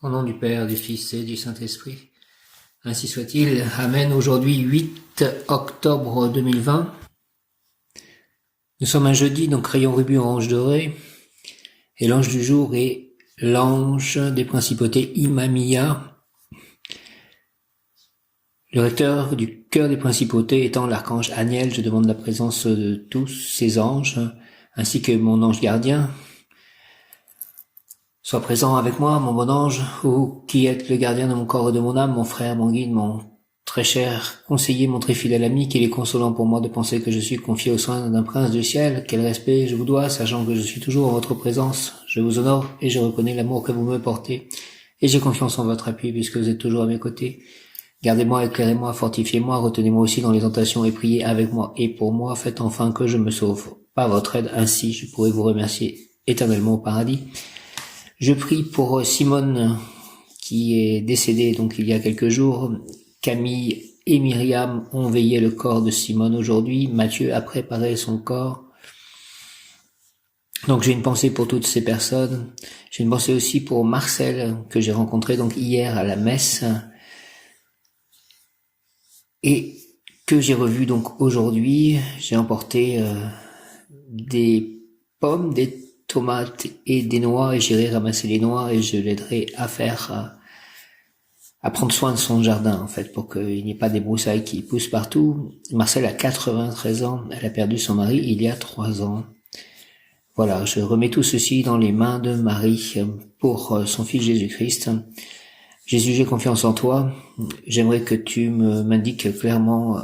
Au nom du Père, du Fils et du Saint-Esprit. Ainsi soit-il. Amen. Aujourd'hui, 8 octobre 2020. Nous sommes un jeudi, donc rayon rubis orange doré. Et l'ange du jour est l'ange des principautés Imamiya. Le recteur du cœur des principautés étant l'archange Aniel, je demande la présence de tous ces anges, ainsi que mon ange gardien. Sois présent avec moi, mon bon ange, vous qui êtes le gardien de mon corps et de mon âme, mon frère, mon guide, mon très cher conseiller, mon très fidèle ami, qu'il est consolant pour moi de penser que je suis confié aux soins d'un prince du ciel. Quel respect je vous dois, sachant que je suis toujours en votre présence. Je vous honore et je reconnais l'amour que vous me portez. Et j'ai confiance en votre appui puisque vous êtes toujours à mes côtés. Gardez-moi, éclairez-moi, fortifiez-moi, retenez-moi aussi dans les tentations et priez avec moi et pour moi. Faites enfin que je me sauve par votre aide, ainsi je pourrai vous remercier éternellement au paradis. Je prie pour Simone qui est décédée donc il y a quelques jours. Camille et Myriam ont veillé le corps de Simone aujourd'hui. Mathieu a préparé son corps. Donc j'ai une pensée pour toutes ces personnes. J'ai une pensée aussi pour Marcel que j'ai rencontré donc hier à la messe et que j'ai revu donc aujourd'hui. J'ai emporté des pommes, des tomates et des noix et j'irai ramasser les noix et je l'aiderai à prendre soin de son jardin en fait pour qu'il n'y ait pas des broussailles qui poussent partout. Marcel a 93 ans, elle a perdu son mari il y a 3 ans. Voilà, je remets tout ceci dans les mains de Marie pour son fils Jésus-Christ. Jésus, j'ai confiance en toi. J'aimerais que tu m'indiques clairement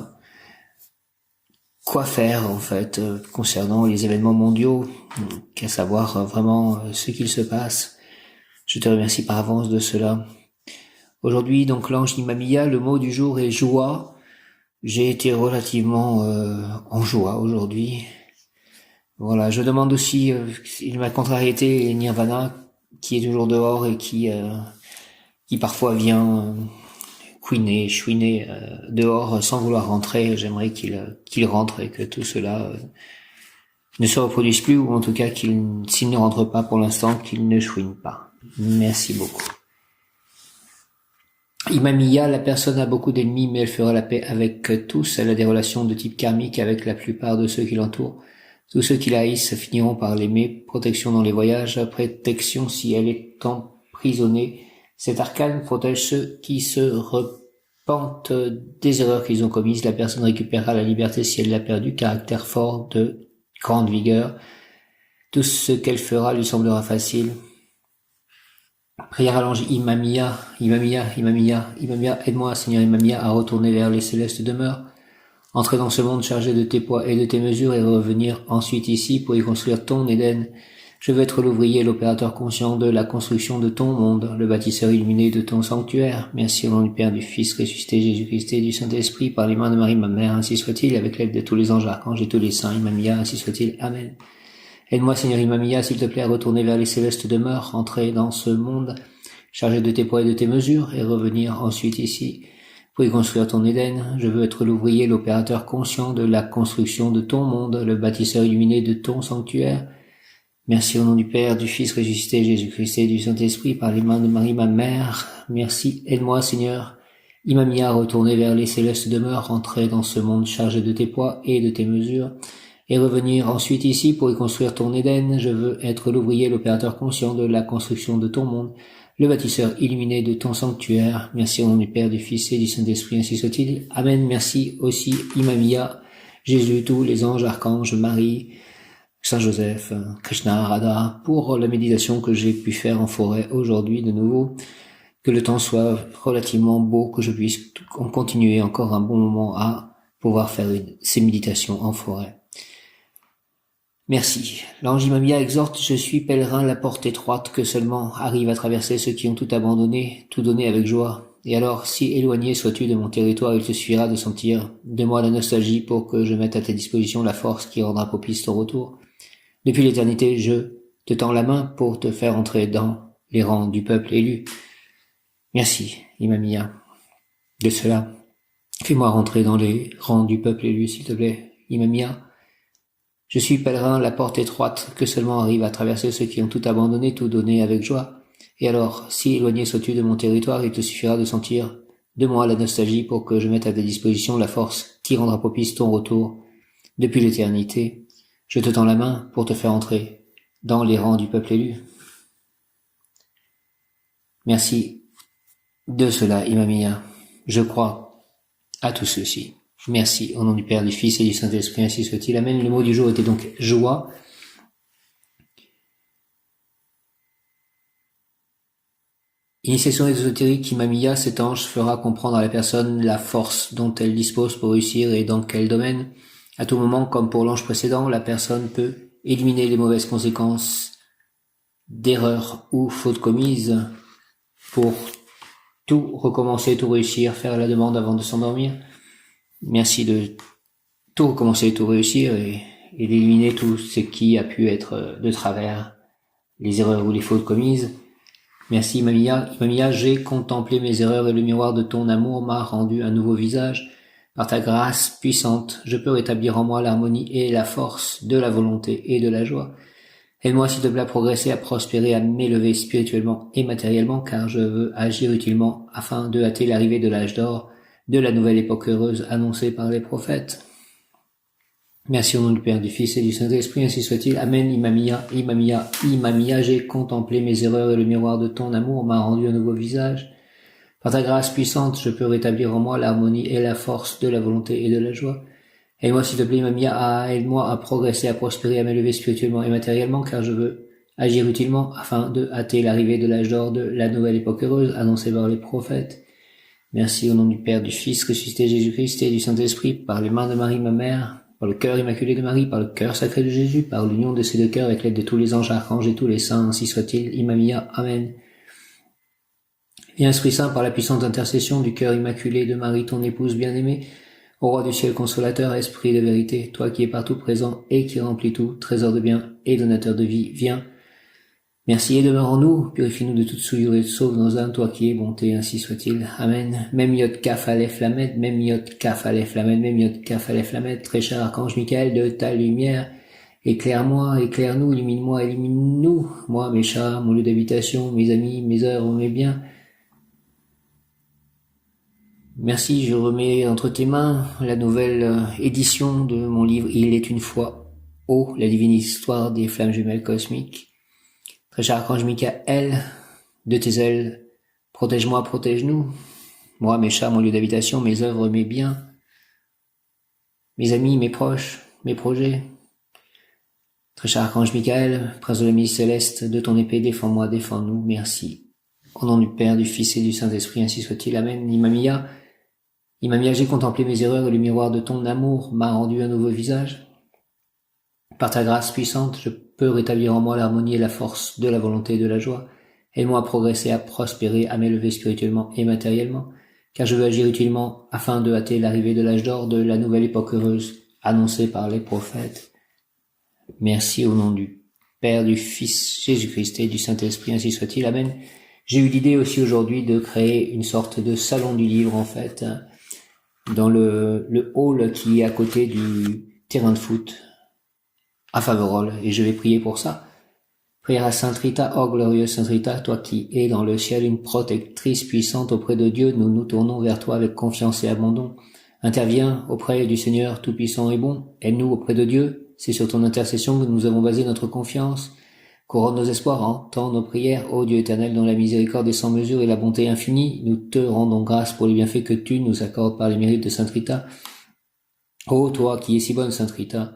quoi faire en fait concernant les événements mondiaux, qu'à savoir vraiment ce qu'il se passe. Je te remercie par avance de cela. Aujourd'hui, donc l'ange Imamiya, le mot du jour est joie. J'ai été relativement en joie aujourd'hui. Voilà, je demande aussi ma contrariété est Nirvana, qui est toujours dehors et qui parfois vient chouiner dehors sans vouloir rentrer. J'aimerais qu'il rentre et que tout cela ne se reproduise plus, ou en tout cas s'il ne rentre pas pour l'instant, qu'il ne chouine pas. Merci beaucoup. Imamiya, la personne a beaucoup d'ennemis, mais elle fera la paix avec tous. Elle a des relations de type karmique avec la plupart de ceux qui l'entourent. Tous ceux qui la haïssent finiront par l'aimer. Protection dans les voyages, protection si elle est emprisonnée. Cet arcane protège ceux qui se repentent des erreurs qu'ils ont commises. La personne récupérera la liberté si elle l'a perdue. Caractère fort, de grande vigueur. Tout ce qu'elle fera lui semblera facile. Prière à l'ange Imamiya, aide-moi, Seigneur Imamiya, à retourner vers les célestes demeures, entrer dans ce monde chargé de tes poids et de tes mesures et revenir ensuite ici pour y construire ton Éden. Je veux être l'ouvrier, l'opérateur conscient de la construction de ton monde, le bâtisseur illuminé de ton sanctuaire. Merci au nom du Père, du Fils ressuscité, Jésus-Christ et du Saint-Esprit, par les mains de Marie, ma mère, ainsi soit-il, avec l'aide de tous les anges, archanges et tous les saints, Imamiya, ainsi soit-il. Amen. Aide-moi, Seigneur Imamiya, s'il te plaît, à retourner vers les célestes demeures, entrer dans ce monde chargé de tes poids et de tes mesures, et revenir ensuite ici pour y construire ton Éden. Je veux être l'ouvrier, l'opérateur conscient de la construction de ton monde, le bâtisseur illuminé de ton sanctuaire. Merci au nom du Père, du Fils ressuscité, Jésus-Christ et du Saint-Esprit, par les mains de Marie, ma mère. Merci, aide-moi, Seigneur Imamiya, à retourner vers les célestes demeures, entrer dans ce monde chargé de tes poids et de tes mesures, et revenir ensuite ici pour y construire ton Éden. Je veux être l'ouvrier, l'opérateur conscient de la construction de ton monde, le bâtisseur illuminé de ton sanctuaire. Merci au nom du Père, du Fils et du Saint-Esprit, ainsi soit-il. Amen. Merci aussi Imamiya, Jésus, tous les anges, archanges, Marie, Saint Joseph, Krishna, Radha, pour la méditation que j'ai pu faire en forêt aujourd'hui de nouveau. Que le temps soit relativement beau, que je puisse continuer encore un bon moment à pouvoir faire ces méditations en forêt. Merci. L'ange Imamiya exhorte, je suis pèlerin, la porte étroite que seulement arrive à traverser ceux qui ont tout abandonné, tout donné avec joie. Et alors, si éloigné sois-tu de mon territoire, il te suffira de sentir de moi la nostalgie pour que je mette à ta disposition la force qui rendra propice ton retour. Depuis l'éternité, je te tends la main pour te faire entrer dans les rangs du peuple élu. Merci, Imamiya, de cela. Fais-moi rentrer dans les rangs du peuple élu, s'il te plaît, Imamiya. Je suis pèlerin, la porte étroite que seulement arrive à traverser ceux qui ont tout abandonné, tout donné avec joie. Et alors, si éloigné sois-tu de mon territoire, il te suffira de sentir de moi la nostalgie pour que je mette à ta disposition la force qui rendra propice ton retour depuis l'éternité. Je te tends la main pour te faire entrer dans les rangs du peuple élu. Merci de cela, Imamia. Je crois à tout ceci. Merci, au nom du Père, du Fils et du Saint-Esprit, ainsi soit-il. Amen. Le mot du jour était donc joie. Initiation ésotérique Imamia, cet ange fera comprendre à la personne la force dont elle dispose pour réussir et dans quel domaine. À tout moment, comme pour l'ange précédent, la personne peut éliminer les mauvaises conséquences d'erreurs ou fautes commises pour tout recommencer, tout réussir, faire la demande avant de s'endormir. Merci de tout recommencer, tout réussir et d'éliminer tout ce qui a pu être de travers, les erreurs ou les fautes commises. Merci Imamia. Imamia, j'ai contemplé mes erreurs et le miroir de ton amour m'a rendu un nouveau visage. Par ta grâce puissante, je peux rétablir en moi l'harmonie et la force de la volonté et de la joie. Aide-moi s'il te plaît à progresser, à prospérer, à m'élever spirituellement et matériellement, car je veux agir utilement afin de hâter l'arrivée de l'âge d'or, de la nouvelle époque heureuse annoncée par les prophètes. Merci au nom du Père, du Fils et du Saint-Esprit, ainsi soit-il. Amen. Imamia, Imamia, Imamia, j'ai contemplé mes erreurs et le miroir de ton amour m'a rendu un nouveau visage. Par ta grâce puissante, je peux rétablir en moi l'harmonie et la force de la volonté et de la joie. Aide-moi s'il te plaît, Imamia, aide-moi à progresser, à prospérer, à m'élever spirituellement et matériellement, car je veux agir utilement afin de hâter l'arrivée de l'âge d'or de la nouvelle époque heureuse annoncée par les prophètes. Merci au nom du Père, du Fils, ressuscité Jésus-Christ et du Saint-Esprit, par les mains de Marie, ma mère, par le cœur immaculé de Marie, par le cœur sacré de Jésus, par l'union de ces deux cœurs avec l'aide de tous les anges, archanges et tous les saints, ainsi soit-il. Imamia, Amen. Viens, Esprit Saint, par la puissante intercession du cœur immaculé de Marie, ton épouse bien-aimée, ô roi du ciel consolateur, esprit de vérité, toi qui es partout présent et qui remplis tout, trésor de bien et donateur de vie, viens. Merci et demeure en nous, purifie-nous de toute souillure et sauve nos âmes, toi qui es bonté, ainsi soit-il. Amen. Mem yot kaf aleph lamed, mem yot kaf aleph lamed, mem yot kaf aleph lamed, très cher archange Michael, de ta lumière, éclaire-moi, éclaire-nous, illumine-moi, illumine-nous, moi, mes chats, mon lieu d'habitation, mes amis, mes œuvres, mes biens. Merci, je remets entre tes mains la nouvelle édition de mon livre « Il est une fois, ô la divine histoire des flammes jumelles cosmiques ». Très cher archange Michael, de tes ailes, protège-moi, protège-nous. Moi, mes chats, mon lieu d'habitation, mes œuvres, mes biens, mes amis, mes proches, mes projets. Très cher archange Michael, prince de la milice céleste, de ton épée, défends-moi, défends-nous, merci. Au nom du Père, du Fils et du Saint-Esprit, ainsi soit-il. Amen. Imamia, j'ai contemplé mes erreurs et le miroir de ton amour m'a rendu un nouveau visage. Par ta grâce puissante, je peux rétablir en moi l'harmonie et la force de la volonté et de la joie. Aide-moi à progresser, à prospérer, à m'élever spirituellement et matériellement, car je veux agir utilement afin de hâter l'arrivée de l'âge d'or de la nouvelle époque heureuse annoncée par les prophètes. Merci au nom du Père, du Fils Jésus-Christ et du Saint-Esprit, ainsi soit-il. Amen. J'ai eu l'idée aussi aujourd'hui de créer une sorte de salon du livre, en fait, dans le hall qui est à côté du terrain de foot à Faverolles, et je vais prier pour ça. Prière à Sainte Rita, oh glorieuse Sainte Rita, toi qui es dans le ciel une protectrice puissante auprès de Dieu, nous nous tournons vers toi avec confiance et abandon. Interviens auprès du Seigneur tout-puissant et bon, aide-nous auprès de Dieu, c'est sur ton intercession que nous avons basé notre confiance. Couronne nos espoirs, entends nos prières, ô Dieu éternel, dont la miséricorde est sans mesure et la bonté infinie, nous te rendons grâce pour les bienfaits que tu nous accordes par les mérites de Sainte Rita. Ô toi qui es si bonne Sainte Rita,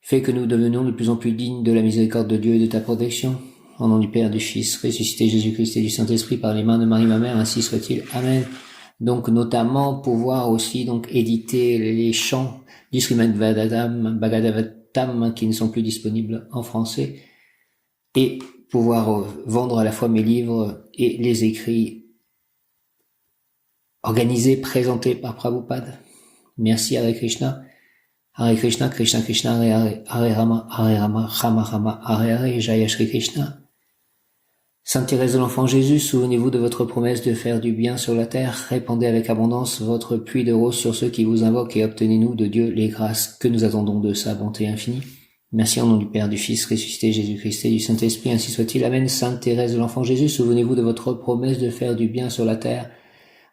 fais que nous devenions de plus en plus dignes de la miséricorde de Dieu et de ta protection. Au nom du Père, du Fils, ressuscité Jésus-Christ et du Saint-Esprit, par les mains de Marie ma mère, ainsi soit-il. Amen. Donc notamment pouvoir aussi donc éditer les chants du Srimad Bhagavatam qui ne sont plus disponibles en français, et pouvoir vendre à la fois mes livres et les écrits organisés, présentés par Prabhupada. Merci Hare Krishna. Hare Krishna, Krishna Krishna, Hare Hare, Rama, Rama Rama, Hare Hare, Jaya Shri Krishna. Sainte Thérèse de l'Enfant Jésus, souvenez-vous de votre promesse de faire du bien sur la terre, répandez avec abondance votre pluie de roses sur ceux qui vous invoquent et obtenez-nous de Dieu les grâces que nous attendons de sa bonté infinie. Merci au nom du Père, du Fils ressuscité, Jésus-Christ et du Saint-Esprit, ainsi soit-il. Amen. Sainte Thérèse de l'Enfant Jésus, souvenez-vous de votre promesse de faire du bien sur la terre.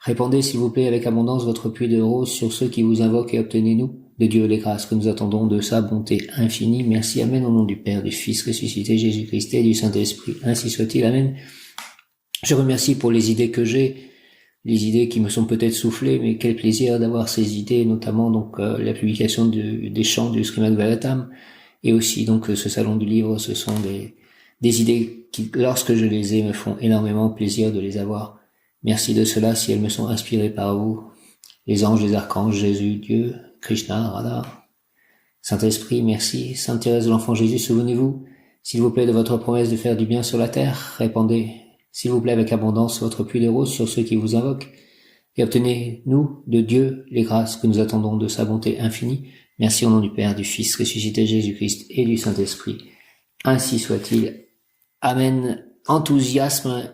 Répandez, s'il vous plaît, avec abondance votre pluie de roses sur ceux qui vous invoquent et obtenez-nous de Dieu les grâces que nous attendons de sa bonté infinie. Merci. Amen. Au nom du Père, du Fils ressuscité, Jésus-Christ et du Saint-Esprit, ainsi soit-il. Amen. Je remercie pour les idées que j'ai, les idées qui me sont peut-être soufflées, mais quel plaisir d'avoir ces idées, notamment donc la publication des chants du Srimad Bhagavatam, et aussi donc ce salon du livre. Ce sont des idées qui, lorsque je les ai, me font énormément plaisir de les avoir. Merci de cela si elles me sont inspirées par vous, les anges, les archanges, Jésus, Dieu, Krishna, Radha. Saint-Esprit, merci. Sainte Thérèse de l'Enfant Jésus, souvenez-vous, s'il vous plaît, de votre promesse de faire du bien sur la terre. Répandez, s'il vous plaît, avec abondance votre pluie de roses sur ceux qui vous invoquent, et obtenez-nous de Dieu les grâces que nous attendons de sa bonté infinie. Merci au nom du Père, du Fils ressuscité, Jésus-Christ et du Saint-Esprit. Ainsi soit-il. Amen. Enthousiasme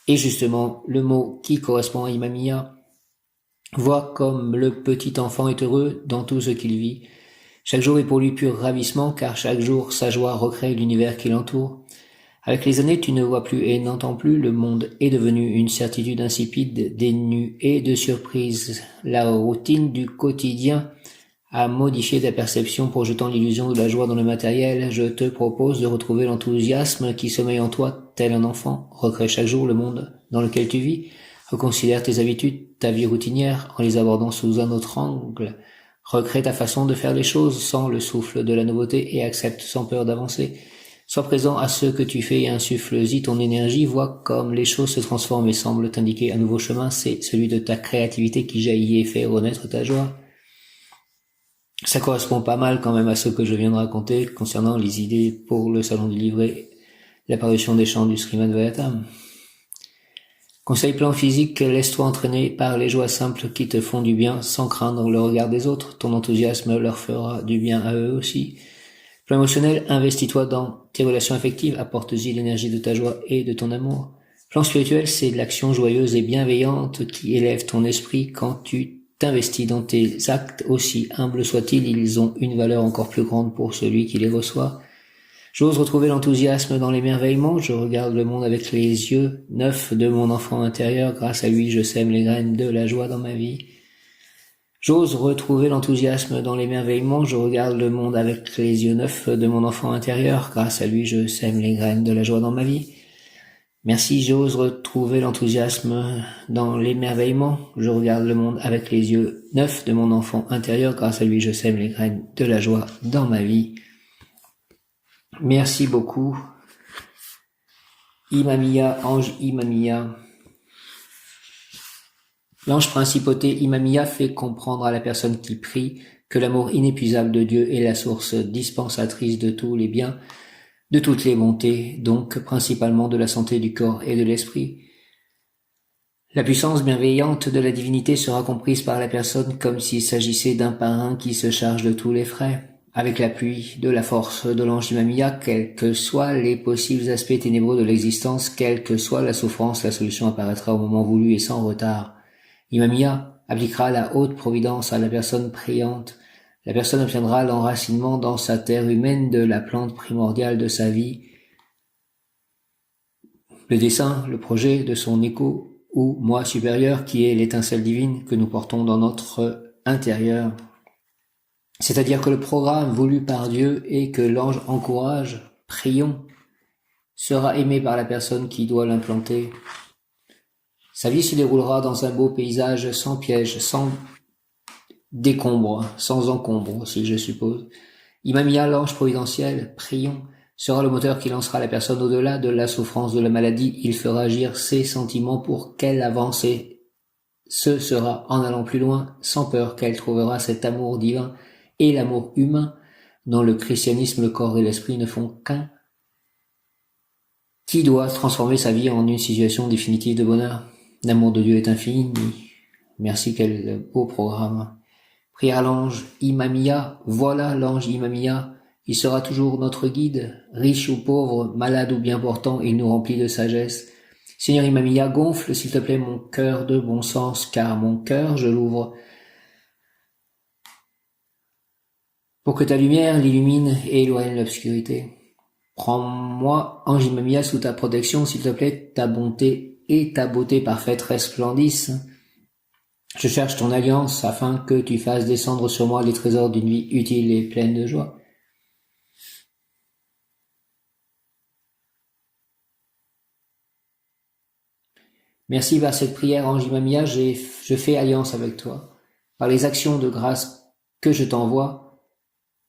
est justement le mot qui correspond à Imamia. Vois comme le petit enfant est heureux dans tout ce qu'il vit. Chaque jour est pour lui pur ravissement, car chaque jour sa joie recrée l'univers qui l'entoure. Avec les années, tu ne vois plus et n'entends plus, le monde est devenu une certitude insipide, dénuée de surprise. La routine du quotidien a modifié ta perception, projetant l'illusion de la joie dans le matériel. Je te propose de retrouver l'enthousiasme qui sommeille en toi, tel un enfant. Recrée chaque jour le monde dans lequel tu vis. Reconsidère tes habitudes, ta vie routinière, en les abordant sous un autre angle. Recrée ta façon de faire les choses sans le souffle de la nouveauté et accepte sans peur d'avancer. Sois présent à ce que tu fais et insuffle-y ton énergie. Vois comme les choses se transforment et semblent t'indiquer un nouveau chemin. C'est celui de ta créativité qui jaillit et fait renaître ta joie. Ça correspond pas mal quand même à ce que je viens de raconter concernant les idées pour le salon du livre et l'apparition des chants du Srimad Bhagavatam. Conseil plan physique, laisse-toi entraîner par les joies simples qui te font du bien sans craindre le regard des autres. Ton enthousiasme leur fera du bien à eux aussi. Plan émotionnel, investis-toi dans tes relations affectives, apporte-y l'énergie de ta joie et de ton amour. Plan spirituel, c'est l'action joyeuse et bienveillante qui élève ton esprit. Quand tu t'investis dans tes actes, aussi humbles soient-ils, ils ont une valeur encore plus grande pour celui qui les reçoit. J'ose retrouver l'enthousiasme dans l'émerveillement, je regarde le monde avec les yeux neufs de mon enfant intérieur, grâce à lui je sème les graines de la joie dans ma vie. J'ose retrouver l'enthousiasme dans l'émerveillement, je regarde le monde avec les yeux neufs de mon enfant intérieur, grâce à lui je sème les graines de la joie dans ma vie. Merci, j'ose retrouver l'enthousiasme dans l'émerveillement, je regarde le monde avec les yeux neufs de mon enfant intérieur, grâce à lui je sème les graines de la joie dans ma vie. Merci beaucoup. Imamia, ange Imamia. L'ange principauté Imamia fait comprendre à la personne qui prie que l'amour inépuisable de Dieu est la source dispensatrice de tous les biens, de toutes les bontés, donc principalement de la santé du corps et de l'esprit. La puissance bienveillante de la divinité sera comprise par la personne comme s'il s'agissait d'un parrain qui se charge de tous les frais. Avec l'appui de la force de l'ange Imamia, quels que soient les possibles aspects ténébreux de l'existence, quelle que soit la souffrance, la solution apparaîtra au moment voulu et sans retard. Imamia appliquera la haute providence à la personne priante. La personne obtiendra l'enracinement dans sa terre humaine de la plante primordiale de sa vie, le dessein, le projet de son écho ou moi supérieur qui est l'étincelle divine que nous portons dans notre intérieur. C'est-à-dire que le programme voulu par Dieu et que l'ange encourage, prions, sera aimé par la personne qui doit l'implanter. Sa vie se déroulera dans un beau paysage sans piège, sans décombre, sans encombre aussi, je suppose. Imamia, l'ange providentiel, prions, sera le moteur qui lancera la personne au-delà de la souffrance de la maladie. Il fera agir ses sentiments pour qu'elle avance et ce sera en allant plus loin, sans peur, qu'elle trouvera cet amour divin et l'amour humain dont le christianisme, le corps et l'esprit ne font qu'un, qui doit transformer sa vie en une situation définitive de bonheur. L'amour de Dieu est infini. Merci, quel beau programme. Prière à l'ange Imamia, voilà l'ange Imamia, il sera toujours notre guide, riche ou pauvre, malade ou bien portant, il nous remplit de sagesse. Seigneur Imamia, gonfle s'il te plaît mon cœur de bon sens, car mon cœur, je l'ouvre pour que ta lumière l'illumine et éloigne l'obscurité. Prends-moi, ange Imamia, sous ta protection, s'il te plaît, ta bonté et ta beauté parfaite resplendissent. Je cherche ton alliance afin que tu fasses descendre sur moi les trésors d'une vie utile et pleine de joie. Merci par cette prière, ange Imamia, je fais alliance avec toi. Par les actions de grâce que je t'envoie,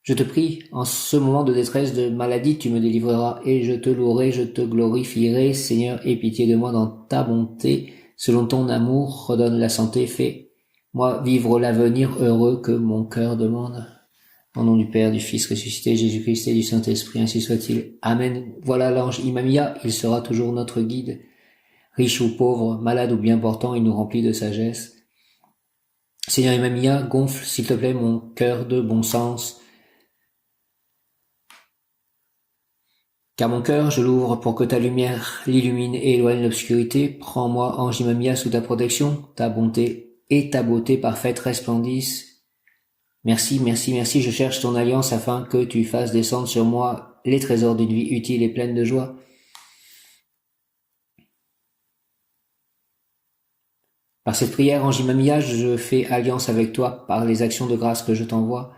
je te prie, en ce moment de détresse, de maladie, tu me délivreras, et je te louerai, je te glorifierai. Seigneur, aie pitié de moi dans ta bonté. Selon ton amour, redonne la santé, fais-moi vivre l'avenir heureux que mon cœur demande. Au nom du Père, du Fils ressuscité, Jésus-Christ et du Saint-Esprit, ainsi soit-il. Amen. Voilà l'ange Imamia, il sera toujours notre guide. Riche ou pauvre, malade ou bien portant, il nous remplit de sagesse. Seigneur Imamia, gonfle, s'il te plaît, mon cœur de bon sens. Car mon cœur, je l'ouvre pour que ta lumière l'illumine et éloigne l'obscurité. Prends-moi, ange Imamia, sous ta protection, ta bonté et ta beauté parfaite resplendissent. Merci, merci, merci, je cherche ton alliance afin que tu fasses descendre sur moi les trésors d'une vie utile et pleine de joie. Par cette prière, ange Imamia, je fais alliance avec toi par les actions de grâce que je t'envoie.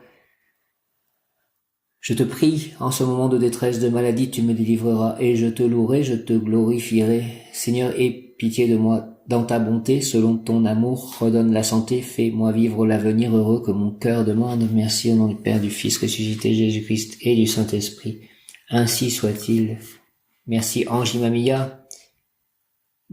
Je te prie, en ce moment de détresse, de maladie, tu me délivreras, et je te louerai, je te glorifierai. Seigneur, aie pitié de moi. Dans ta bonté, selon ton amour, redonne la santé, fais-moi vivre l'avenir heureux que mon cœur demande. Merci au nom du Père, du Fils ressuscité, Jésus-Christ et du Saint-Esprit. Ainsi soit-il. Merci, ange Imamia.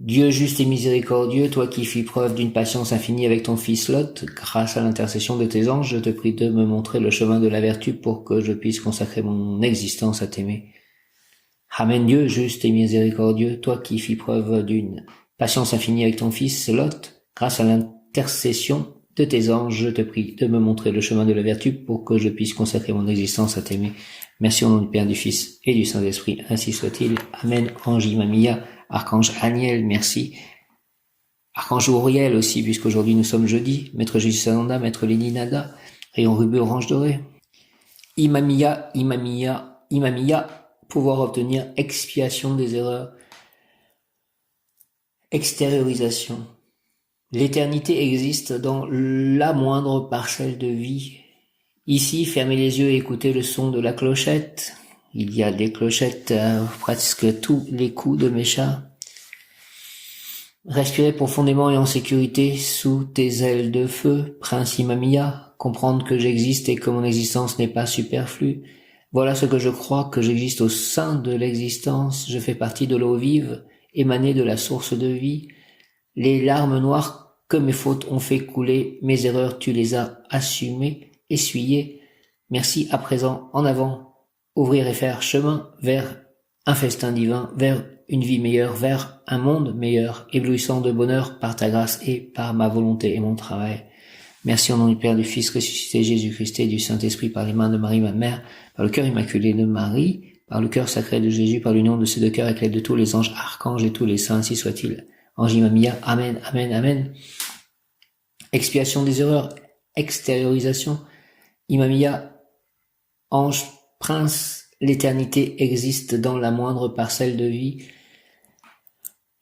Dieu juste et miséricordieux, toi qui fis preuve d'une patience infinie avec ton fils Lot, grâce à l'intercession de tes anges, je te prie de me montrer le chemin de la vertu pour que je puisse consacrer mon existence à t'aimer. Amen. Dieu juste et miséricordieux, toi qui fis preuve d'une patience infinie avec ton fils Lot, grâce à l'intercession de tes anges, je te prie de me montrer le chemin de la vertu pour que je puisse consacrer mon existence à t'aimer. Merci au nom du Père, du Fils et du Saint-Esprit, ainsi soit-il. Amen. Ange Imamia, Archange Aniel, merci. Archange Uriel aussi, puisqu'aujourd'hui nous sommes jeudi. Maître Jésus Sananda, Maître Léni Nada, Rayon Rubis Orange Doré. Imamia, Imamia, Imamia, pouvoir obtenir expiation des erreurs. Extériorisation. L'éternité existe dans la moindre parcelle de vie. Ici, fermez les yeux et écoutez le son de la clochette. Il y a des clochettes à presque tous les coups de mes chats. Respirez profondément et en sécurité sous tes ailes de feu, Prince Imamia. Comprendre que j'existe et que mon existence n'est pas superflue. Voilà ce que je crois, que j'existe au sein de l'existence. Je fais partie de l'eau vive, émanée de la source de vie. Les larmes noires que mes fautes ont fait couler, mes erreurs tu les as assumées, essuyées. Merci à présent, en avant. Ouvrir et faire chemin vers un festin divin, vers une vie meilleure, vers un monde meilleur, éblouissant de bonheur par ta grâce et par ma volonté et mon travail. Merci au nom du Père, du Fils ressuscité, Jésus-Christ et du Saint-Esprit, par les mains de Marie, ma mère, par le cœur immaculé de Marie, par le cœur sacré de Jésus, par l'union de ces deux cœurs avec l'aide de tous les anges, archanges et tous les saints, ainsi soit-il. Ange Imamia, Amen, Amen, Amen. Expiation des erreurs, extériorisation. Imamia, ange, prince, l'éternité existe dans la moindre parcelle de vie.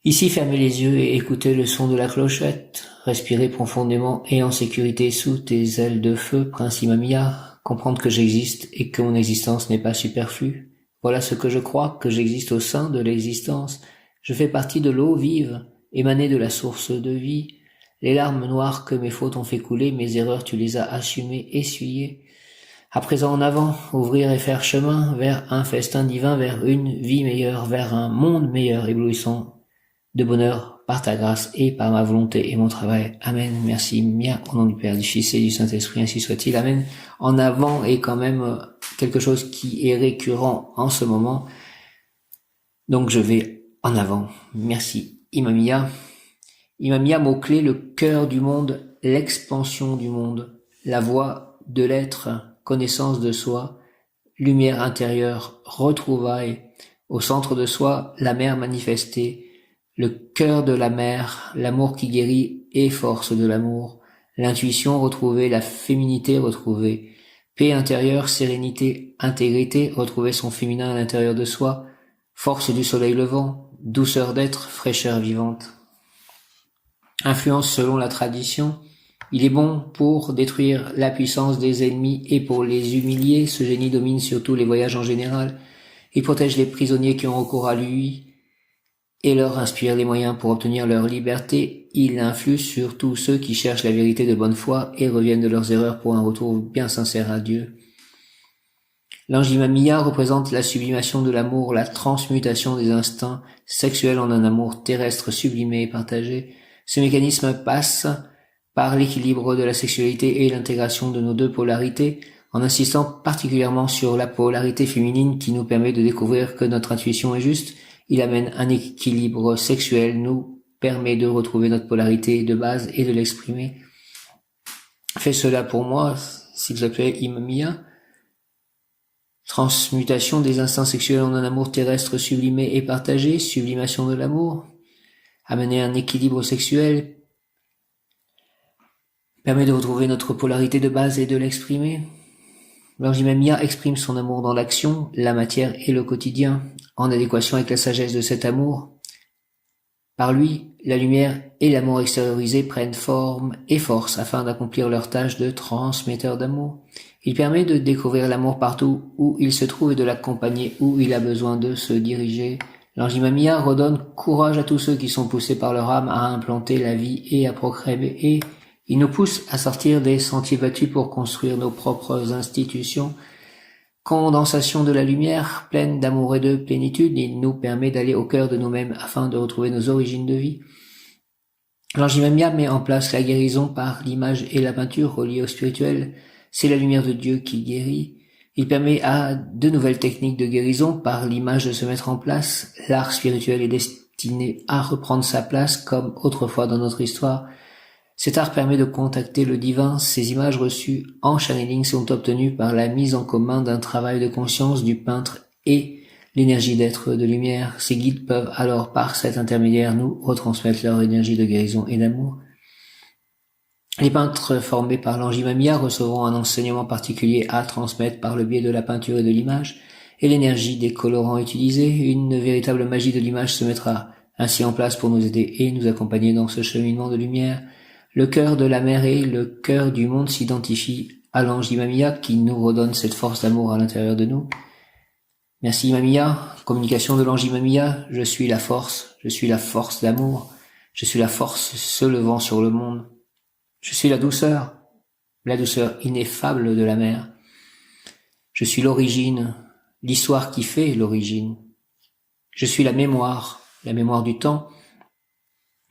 Ici, fermez les yeux et écoutez le son de la clochette. Respirez profondément et en sécurité sous tes ailes de feu, Prince Imamia. Comprendre que j'existe et que mon existence n'est pas superflue. Voilà ce que je crois, que j'existe au sein de l'existence. Je fais partie de l'eau vive, émanée de la source de vie. Les larmes noires que mes fautes ont fait couler, mes erreurs tu les as assumées, essuyées. À présent en avant, ouvrir et faire chemin vers un festin divin, vers une vie meilleure, vers un monde meilleur, éblouissant de bonheur par ta grâce et par ma volonté et mon travail. Amen. Merci, Mia, au nom du Père, du Fils et du Saint-Esprit, ainsi soit-il. Amen. En avant est quand même quelque chose qui est récurrent en ce moment. Donc je vais en avant. Merci, Imamia. Imamia, mot-clé, le cœur du monde, l'expansion du monde, la voie de l'être, connaissance de soi, lumière intérieure, retrouvailles, au centre de soi, la mer manifestée, le cœur de la mer, l'amour qui guérit et force de l'amour, l'intuition retrouvée, la féminité retrouvée, paix intérieure, sérénité, intégrité, retrouver son féminin à l'intérieur de soi, force du soleil levant, douceur d'être, fraîcheur vivante. Influence selon la tradition. Il est bon pour détruire la puissance des ennemis et pour les humilier. Ce génie domine surtout les voyages en général. Il protège les prisonniers qui ont recours à lui et leur inspire les moyens pour obtenir leur liberté. Il influe sur tous ceux qui cherchent la vérité de bonne foi et reviennent de leurs erreurs pour un retour bien sincère à Dieu. L'ange Imamiya représente la sublimation de l'amour, la transmutation des instincts sexuels en un amour terrestre sublimé et partagé. Ce mécanisme passe par l'équilibre de la sexualité et l'intégration de nos deux polarités, en insistant particulièrement sur la polarité féminine qui nous permet de découvrir que notre intuition est juste. Il amène un équilibre sexuel, nous permet de retrouver notre polarité de base et de l'exprimer. Fais cela pour moi, s'il te plaît, Imamiya. Transmutation des instincts sexuels en un amour terrestre sublimé et partagé, sublimation de l'amour, amener un équilibre sexuel, permet de retrouver notre polarité de base et de l'exprimer. L'ange Imamiya exprime son amour dans l'action, la matière et le quotidien, en adéquation avec la sagesse de cet amour. Par lui, la lumière et l'amour extériorisé prennent forme et force afin d'accomplir leur tâche de transmetteur d'amour. Il permet de découvrir l'amour partout où il se trouve et de l'accompagner où il a besoin de se diriger. L'ange Imamiya redonne courage à tous ceux qui sont poussés par leur âme à implanter la vie et à procréer, et il nous pousse à sortir des sentiers battus pour construire nos propres institutions. Condensation de la lumière, pleine d'amour et de plénitude, il nous permet d'aller au cœur de nous-mêmes afin de retrouver nos origines de vie. L'ange Imamiya met en place la guérison par l'image et la peinture reliées au spirituel. C'est la lumière de Dieu qui guérit. Il permet à de nouvelles techniques de guérison par l'image de se mettre en place. L'art spirituel est destiné à reprendre sa place comme autrefois dans notre histoire. Cet art permet de contacter le divin. Ces images reçues en channeling sont obtenues par la mise en commun d'un travail de conscience du peintre et l'énergie d'être de lumière. Ces guides peuvent alors, par cet intermédiaire, nous retransmettre leur énergie de guérison et d'amour. Les peintres formés par l'ange Imamiya recevront un enseignement particulier à transmettre par le biais de la peinture et de l'image, et l'énergie des colorants utilisés. Une véritable magie de l'image se mettra ainsi en place pour nous aider et nous accompagner dans ce cheminement de lumière. Le cœur de la mer et le cœur du monde s'identifient à l'ange Imamiya qui nous redonne cette force d'amour à l'intérieur de nous. Merci Imamiya. Communication de l'ange Imamiya. Je suis la force d'amour. Je suis la force se levant sur le monde. Je suis la douceur ineffable de la mer. Je suis l'origine, l'histoire qui fait l'origine. Je suis la mémoire du temps,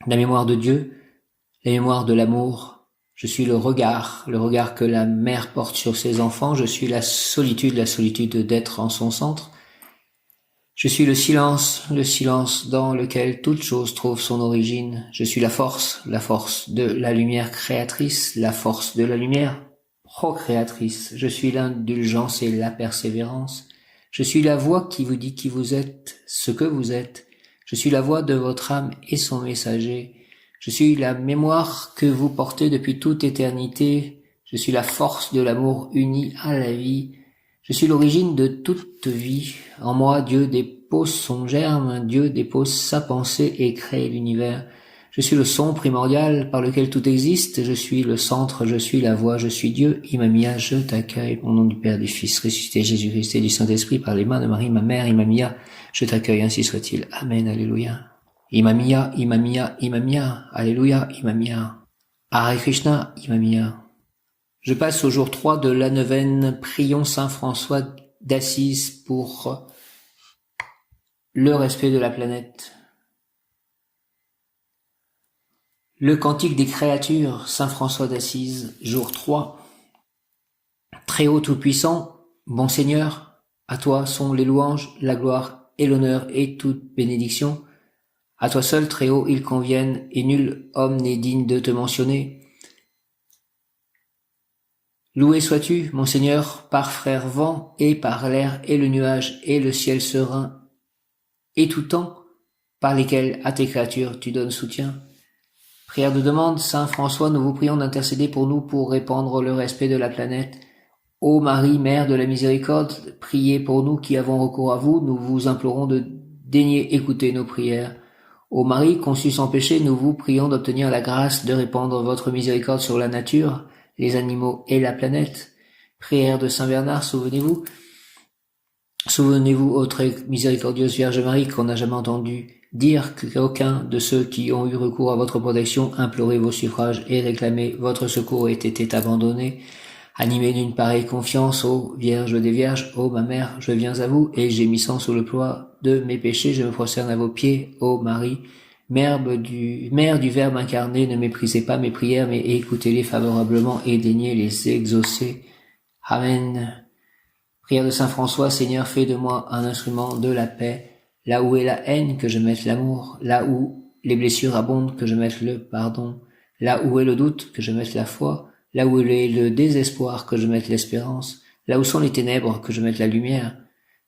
la mémoire de Dieu, la mémoire de l'amour. Je suis le regard que la mère porte sur ses enfants. Je suis la solitude d'être en son centre. Je suis le silence dans lequel toute chose trouve son origine. Je suis la force de la lumière créatrice, la force de la lumière procréatrice. Je suis l'indulgence et la persévérance. Je suis la voix qui vous dit qui vous êtes, ce que vous êtes. Je suis la voix de votre âme et son messager. Je suis la mémoire que vous portez depuis toute éternité. Je suis la force de l'amour uni à la vie. Je suis l'origine de toute vie. En moi, Dieu dépose son germe, Dieu dépose sa pensée et crée l'univers. Je suis le son primordial par lequel tout existe. Je suis le centre, je suis la voix, je suis Dieu. Imamiya, je t'accueille. Au nom du Père, du Fils, ressuscité Jésus-Christ et du Saint-Esprit, par les mains de Marie, ma mère, Imamiya, je t'accueille, ainsi soit-il. Amen, alléluia. Imamiya, Imamiya, Imamiya, alléluia, Imamiya. Hare Krishna, Imamiya. Je passe au jour 3 de la neuvaine. Prions Saint François d'Assise pour le respect de la planète. Le cantique des créatures, Saint François d'Assise, jour 3. Très haut tout-puissant, bon Seigneur, à toi sont les louanges, la gloire et l'honneur et toute bénédiction. À toi seul, très haut, ils conviennent, et nul homme n'est digne de te mentionner. Loué sois-tu, mon Seigneur, par frère vent, et par l'air, et le nuage, et le ciel serein, et tout temps, par lesquels à tes créatures tu donnes soutien. Prière de demande, Saint François, nous vous prions d'intercéder pour nous pour répandre le respect de la planète. Ô Marie, Mère de la Miséricorde, priez pour nous qui avons recours à vous, nous vous implorons de daigner écouter nos prières. Ô Marie, conçue sans péché, nous vous prions d'obtenir la grâce de répandre votre miséricorde sur la nature, les animaux et la planète. Prière de Saint Bernard, souvenez-vous. Souvenez-vous, ô très miséricordieuse Vierge Marie, qu'on n'a jamais entendu dire qu'aucun de ceux qui ont eu recours à votre protection, imploré vos suffrages et réclamé votre secours ait été abandonné. Animé d'une pareille confiance, ô Vierge des Vierges, ô ma mère, je viens à vous, et gémissant sous le poids de mes péchés, je me prosterne à vos pieds, ô Marie, Mère du Verbe incarné, ne méprisez pas mes prières, mais écoutez-les favorablement et daignez les exaucer. Amen. Prière de Saint François, Seigneur, fais de moi un instrument de la paix. Là où est la haine, que je mette l'amour. Là où les blessures abondent, que je mette le pardon. Là où est le doute, que je mette la foi. Là où est le désespoir, que je mette l'espérance. Là où sont les ténèbres, que je mette la lumière.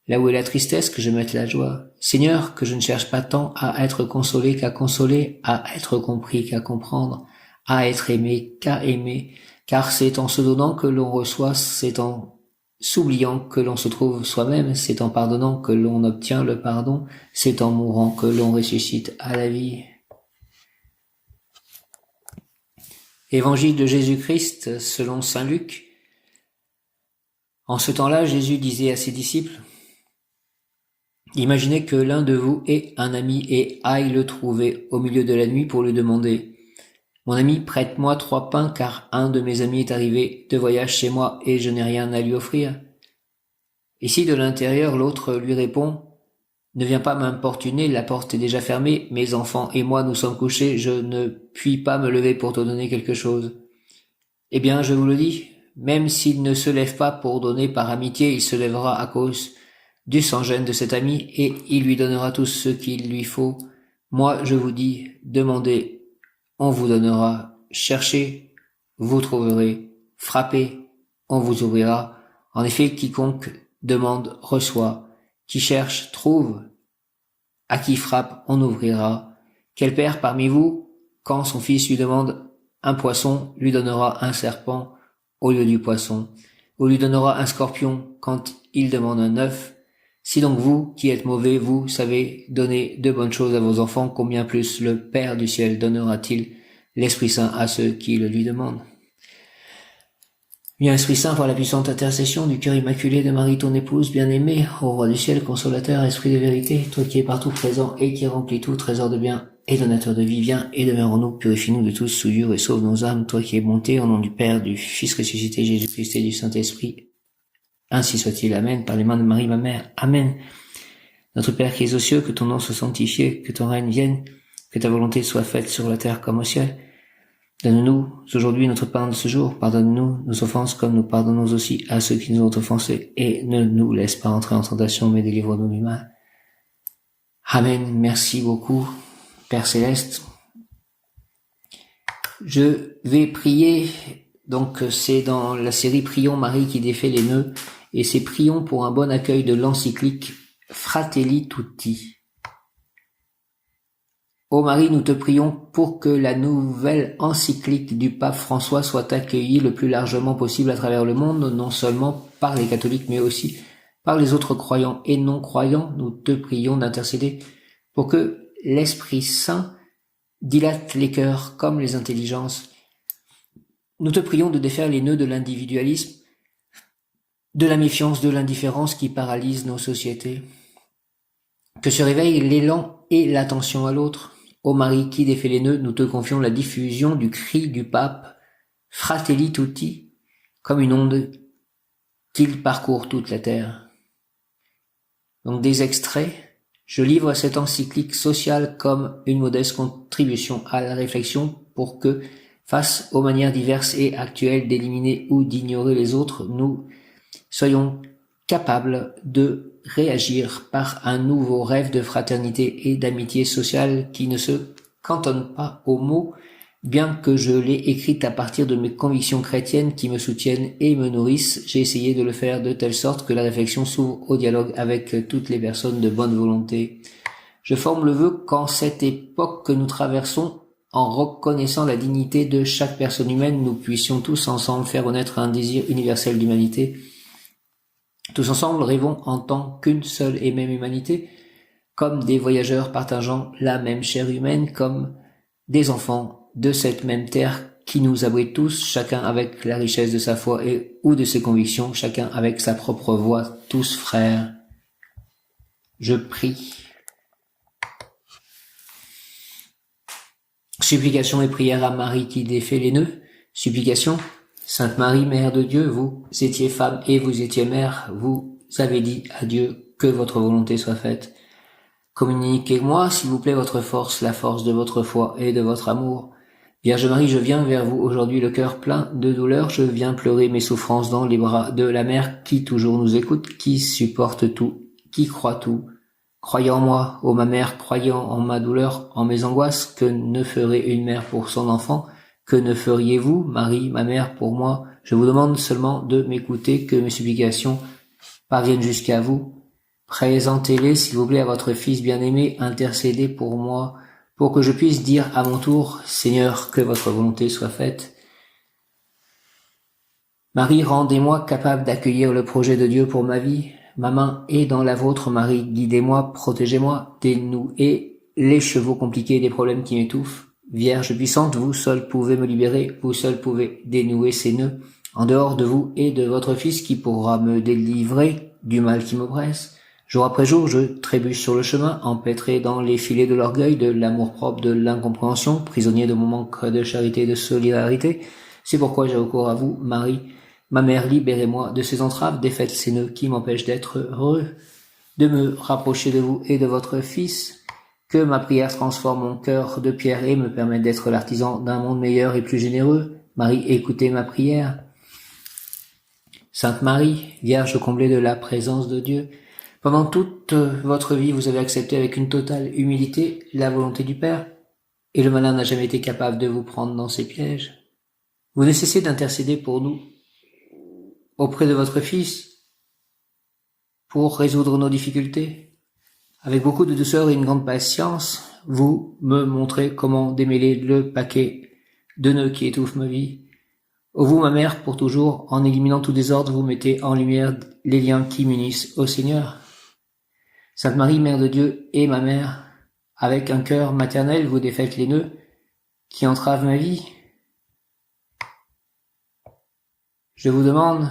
Là où est la tristesse, que je mette la joie. Seigneur, que je ne cherche pas tant à être consolé qu'à consoler, à être compris qu'à comprendre, à être aimé qu'à aimer. Car c'est en se donnant que l'on reçoit, c'est en s'oubliant que l'on se trouve soi-même, c'est en pardonnant que l'on obtient le pardon, c'est en mourant que l'on ressuscite à la vie. Évangile de Jésus-Christ selon saint Luc. En ce temps-là, Jésus disait à ses disciples, « Imaginez que l'un de vous ait un ami et aille le trouver au milieu de la nuit pour lui demander, « Mon ami, prête-moi 3 pains car un de mes amis est arrivé de voyage chez moi et je n'ai rien à lui offrir. » Et si de l'intérieur l'autre lui répond, « Ne viens pas m'importuner, la porte est déjà fermée, mes enfants et moi nous sommes couchés, je ne puis pas me lever pour te donner quelque chose. » Eh bien, je vous le dis, même s'il ne se lève pas pour donner par amitié, il se lèvera à cause du sans-gêne de cet ami et il lui donnera tout ce qu'il lui faut. Moi, je vous dis, demandez, on vous donnera, cherchez, vous trouverez, frappez, on vous ouvrira. En effet, quiconque demande, reçoit, qui cherche, trouve, à qui frappe, on ouvrira. Quel père parmi vous, quand son fils lui demande un poisson, lui donnera un serpent au lieu du poisson, ou lui donnera un scorpion quand il demande un œuf? Si donc vous, qui êtes mauvais, vous savez donner de bonnes choses à vos enfants, combien plus le Père du ciel donnera-t-il l'Esprit Saint à ceux qui le lui demandent? Viens Esprit Saint par la puissante intercession du cœur immaculé de Marie ton épouse bien-aimée, ô Roi du ciel, consolateur, Esprit de vérité, toi qui es partout présent et qui remplis tout trésor de bien et donateur de vie, viens et demeure en nous, purifie-nous de tout souillure et sauve nos âmes, toi qui es bonté, au nom du Père, du Fils ressuscité Jésus-Christ et du Saint-Esprit. Ainsi soit-il, Amen, par les mains de Marie ma mère, Amen. Notre Père qui es aux cieux, que ton nom soit sanctifié, que ton règne vienne, que ta volonté soit faite sur la terre comme au ciel. Donne-nous aujourd'hui notre pain de ce jour, pardonne-nous nos offenses comme nous pardonnons aussi à ceux qui nous ont offensés, et ne nous laisse pas entrer en tentation, mais délivre-nous du mal. Amen, merci beaucoup, Père Céleste. Je vais prier, donc c'est dans la série Prions Marie qui défait les nœuds, et c'est Prions pour un bon accueil de l'encyclique Fratelli Tutti. Ô Marie, nous te prions pour que la nouvelle encyclique du pape François soit accueillie le plus largement possible à travers le monde, non seulement par les catholiques, mais aussi par les autres croyants et non-croyants. Nous te prions d'intercéder pour que l'Esprit Saint dilate les cœurs comme les intelligences. Nous te prions de défaire les nœuds de l'individualisme, de la méfiance, de l'indifférence qui paralysent nos sociétés. Que se réveille l'élan et l'attention à l'autre. Ô Marie qui défait les nœuds, nous te confions la diffusion du cri du pape Fratelli Tutti, comme une onde qu'il parcourt toute la terre. Donc des extraits. Je livre cette encyclique sociale comme une modeste contribution à la réflexion pour que, face aux manières diverses et actuelles d'éliminer ou d'ignorer les autres, nous soyons capables de réagir par un nouveau rêve de fraternité et d'amitié sociale qui ne se cantonne pas aux mots, bien que je l'ai écrite à partir de mes convictions chrétiennes qui me soutiennent et me nourrissent. J'ai essayé de le faire de telle sorte que la réflexion s'ouvre au dialogue avec toutes les personnes de bonne volonté. Je forme le vœu qu'en cette époque que nous traversons, en reconnaissant la dignité de chaque personne humaine, nous puissions tous ensemble faire renaître un désir universel d'humanité. Tous ensemble rêvons en tant qu'une seule et même humanité, comme des voyageurs partageant la même chair humaine, comme des enfants de cette même terre qui nous abrite tous, chacun avec la richesse de sa foi et ou de ses convictions, chacun avec sa propre voix, tous frères. Je prie. Supplication et prière à Marie qui défait les nœuds. Supplication. Sainte Marie, Mère de Dieu, vous étiez femme et vous étiez mère, vous avez dit à Dieu que votre volonté soit faite. Communiquez-moi, s'il vous plaît, votre force, la force de votre foi et de votre amour. Vierge Marie, je viens vers vous aujourd'hui le cœur plein de douleur, je viens pleurer mes souffrances dans les bras de la mère qui toujours nous écoute, qui supporte tout, qui croit tout. Croyez en moi, ô ma mère, croyez en ma douleur, en mes angoisses, que ne ferait une mère pour son enfant, que ne feriez-vous, Marie, ma mère, pour moi? Je vous demande seulement de m'écouter, que mes supplications parviennent jusqu'à vous. Présentez-les, s'il vous plaît, à votre Fils bien-aimé, intercédez pour moi, pour que je puisse dire à mon tour, Seigneur, que votre volonté soit faite. Marie, rendez-moi capable d'accueillir le projet de Dieu pour ma vie. Ma main est dans la vôtre, Marie, guidez-moi, protégez-moi, dénouez les chevaux compliqués des problèmes qui m'étouffent. Vierge puissante, vous seule pouvez me libérer, vous seule pouvez dénouer ces nœuds. En dehors de vous et de votre Fils qui pourra me délivrer du mal qui m'oppresse. Jour après jour, je trébuche sur le chemin, empêtré dans les filets de l'orgueil, de l'amour-propre, de l'incompréhension, prisonnier de mon manque de charité et de solidarité. C'est pourquoi j'ai recours à vous, Marie. Ma mère, libérez-moi de ces entraves, défaites ces nœuds qui m'empêchent d'être heureux, de me rapprocher de vous et de votre Fils. Que ma prière transforme mon cœur de pierre et me permette d'être l'artisan d'un monde meilleur et plus généreux. Marie, écoutez ma prière. Sainte Marie, Vierge comblée de la présence de Dieu, pendant toute votre vie, vous avez accepté avec une totale humilité la volonté du Père, et le malin n'a jamais été capable de vous prendre dans ses pièges. Vous ne cessez d'intercéder pour nous auprès de votre Fils pour résoudre nos difficultés. Avec beaucoup de douceur et une grande patience, vous me montrez comment démêler le paquet de nœuds qui étouffent ma vie. Ô vous, ma mère, pour toujours, en éliminant tout désordre, vous mettez en lumière les liens qui m'unissent au Seigneur. Sainte Marie, Mère de Dieu et ma mère, avec un cœur maternel, vous défaites les nœuds qui entravent ma vie. Je vous demande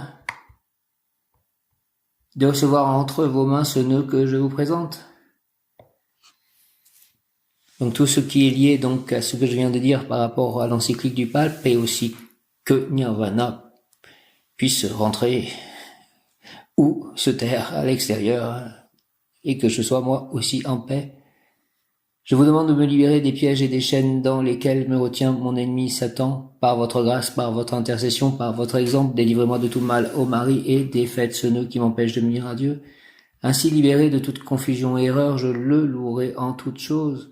de recevoir entre vos mains ce nœud que je vous présente. Donc tout ce qui est lié donc à ce que je viens de dire par rapport à l'encyclique du pape et aussi que Nirvana puisse rentrer ou se taire à l'extérieur et que je sois moi aussi en paix. Je vous demande de me libérer des pièges et des chaînes dans lesquels me retient mon ennemi Satan. Par votre grâce, par votre intercession, par votre exemple, délivrez-moi de tout mal, ô Marie, et défaites ce nœud qui m'empêche de m'unir à Dieu. Ainsi libéré de toute confusion et erreur, je le louerai en toutes choses.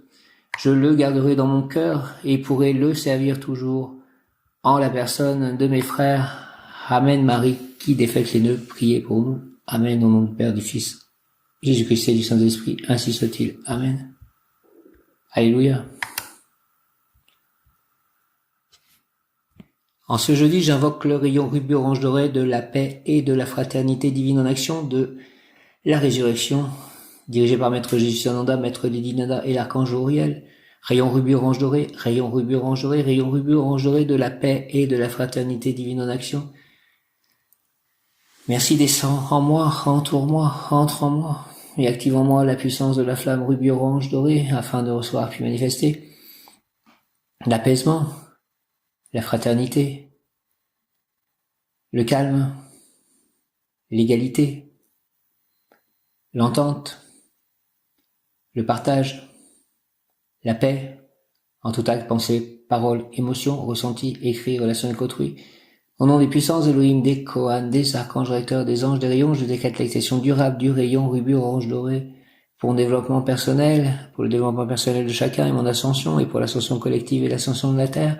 Je le garderai dans mon cœur et pourrai le servir toujours en la personne de mes frères. Amen Marie, qui défaites les nœuds, priez pour nous. Amen au nom du Père, du Fils, Jésus-Christ et du Saint-Esprit, ainsi soit-il. Amen. Alléluia. En ce jeudi, j'invoque le rayon rubis orange doré de la paix et de la fraternité divine en action de la résurrection, dirigé par Maître Jésus-Sananda, Maître Dédinada et l'Archange Uriel. Rayon rubis orange doré, rayon rubis orange doré, rayon rubis orange doré de la paix et de la fraternité divine en action. Merci, descends en moi, entoure-moi, entre en moi, et active en moi la puissance de la flamme rubis orange doré, afin de recevoir puis manifester l'apaisement, la fraternité, le calme, l'égalité, l'entente, le partage, la paix, en tout acte, pensée, parole, émotion, ressenti, écrit, relation avec autrui. Au nom des puissances Elohim, des Kohan, des archanges recteurs, des anges, des rayons, je décrète l'extinction durable du rayon rubis orange doré pour mon développement personnel, pour le développement personnel de chacun et mon ascension, et pour l'ascension collective et l'ascension de la Terre.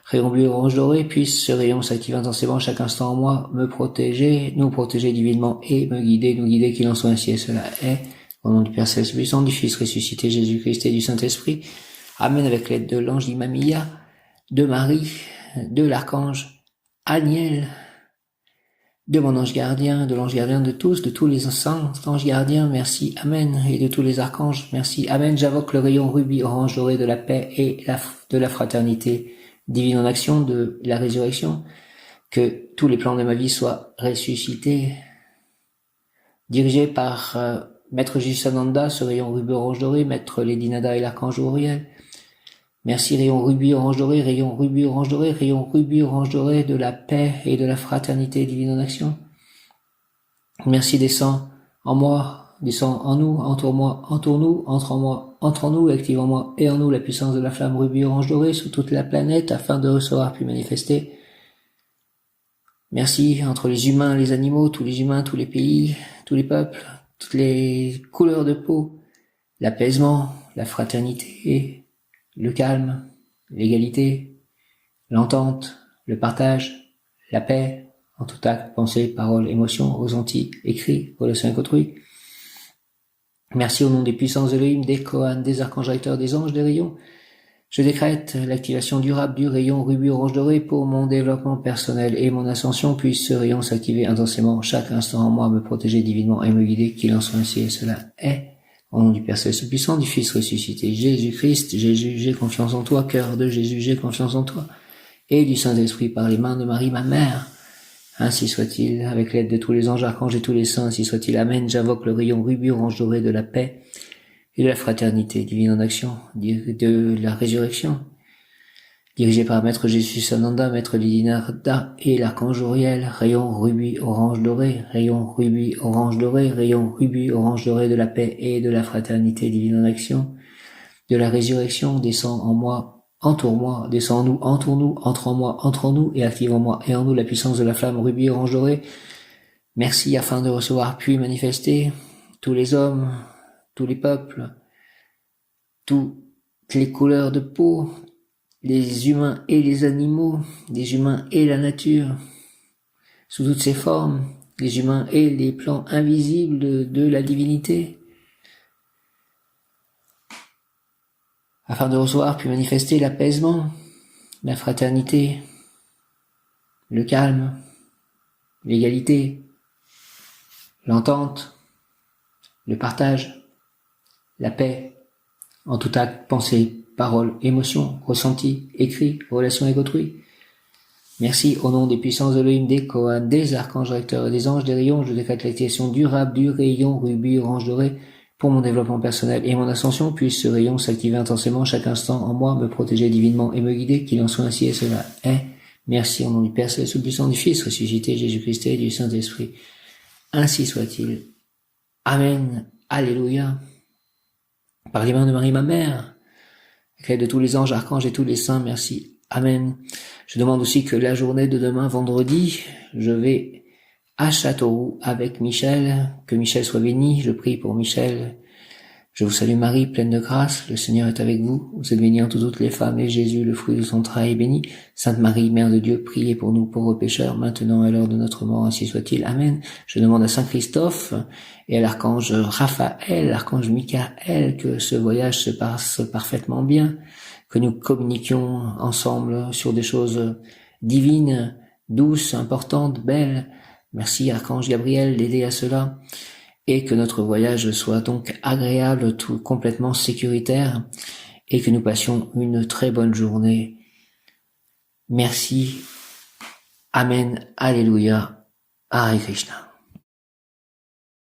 Rayon rubis orange doré, puisse ce rayon s'activer intensément chaque instant en moi, me protéger, nous protéger divinement et me guider, nous guider, qu'il en soit ainsi et cela est. Au nom du Père Céleste puissant, du Fils ressuscité Jésus-Christ et du Saint-Esprit. Amen, avec l'aide de l'ange d'Imamia, de Marie, de l'archange Aniel, de mon ange gardien, de l'ange gardien de tous les saints anges gardiens, merci, amen, et de tous les archanges, merci, amen. J'invoque le rayon rubis orange doré de la paix et de la fraternité divine en action, de la résurrection, que tous les plans de ma vie soient ressuscités, dirigés par Maître Jisananda, ce rayon rubis orange doré, Maître Lady Nada et l'archange Uriel. Merci, rayon rubis orange doré, rayon rubis orange doré, rayon rubis orange doré de la paix et de la fraternité divine en action. Merci, descends en moi, descends en nous, entoure-moi, entoure-nous, entre en moi, entre en nous, active en moi et en nous la puissance de la flamme rubis orange doré sur toute la planète afin de recevoir puis manifester. Merci, entre les humains, les animaux, tous les humains, tous les pays, tous les peuples, toutes les couleurs de peau, l'apaisement, la fraternité, le calme, l'égalité, l'entente, le partage, la paix, en tout acte, pensée, parole, émotion, ressenti, écrit, relation avec autrui. Merci au nom des puissances Elohim, des Kohan, des archanges recteurs, des anges, des rayons. Je décrète l'activation durable du rayon rubis orange doré pour mon développement personnel et mon ascension. Puisse ce rayon s'activer intensément chaque instant en moi, me protéger divinement et me guider, qu'il en soit ainsi et cela est. Au nom du Père Céleste puissant, du Fils ressuscité, Jésus-Christ, Jésus, j'ai confiance en toi, cœur de Jésus, j'ai confiance en toi, et du Saint-Esprit par les mains de Marie, ma mère. Ainsi soit-il, avec l'aide de tous les anges, archanges et tous les saints, ainsi soit-il. Amen. J'invoque le rayon rubis orange doré de la paix et de la fraternité divine en action, de la résurrection, dirigé par Maître Jésus Sananda, Maître Lidinarda et l'archange Uriel, rayon rubis orange doré, rayon rubis orange doré, rayon rubis orange doré de la paix et de la fraternité divine en action, de la résurrection, descend en moi, entoure-moi, descend en nous, entoure-nous, entre en moi, entre en nous et active en moi et en nous la puissance de la flamme rubis orange doré. Merci afin de recevoir puis manifester tous les hommes, tous les peuples, toutes les couleurs de peau, les humains et les animaux, les humains et la nature, sous toutes ses formes, les humains et les plans invisibles de la divinité, afin de recevoir puis manifester l'apaisement, la fraternité, le calme, l'égalité, l'entente, le partage, la paix, en tout acte, pensée, parole, émotion, ressenti, écrit, relation avec autrui. Merci, au nom des puissances de Elohim, des Kohan, des archanges recteurs et des anges des rayons, je décrète l'activation durable du rayon rubis orange doré pour mon développement personnel et mon ascension. Puisse ce rayon s'activer intensément chaque instant en moi, me protéger divinement et me guider, qu'il en soit ainsi et cela est. Merci, au nom du Père Céleste puissant, du Fils ressuscité, Jésus-Christ et du Saint-Esprit. Ainsi soit-il. Amen. Alléluia. Par les mains de Marie, ma mère, avec l'aide de tous les anges, archanges et tous les saints, merci. Amen. Je demande aussi que la journée de demain, vendredi, je vais à Châteauroux avec Michel, que Michel soit béni, je prie pour Michel. Je vous salue Marie, pleine de grâce, le Seigneur est avec vous. Vous êtes bénie entre toutes les femmes, et Jésus, le fruit de son entrailles, est béni. Sainte Marie, Mère de Dieu, priez pour nous pauvres pécheurs, maintenant et à l'heure de notre mort, ainsi soit-il. Amen. Je demande à Saint Christophe et à l'archange Raphaël, l'archange Michael, que ce voyage se passe parfaitement bien, que nous communiquions ensemble sur des choses divines, douces, importantes, belles. Merci, archange Gabriel, d'aider à cela. Et que notre voyage soit donc agréable, tout complètement sécuritaire, et que nous passions une très bonne journée. Merci. Amen. Alléluia. Hare Krishna.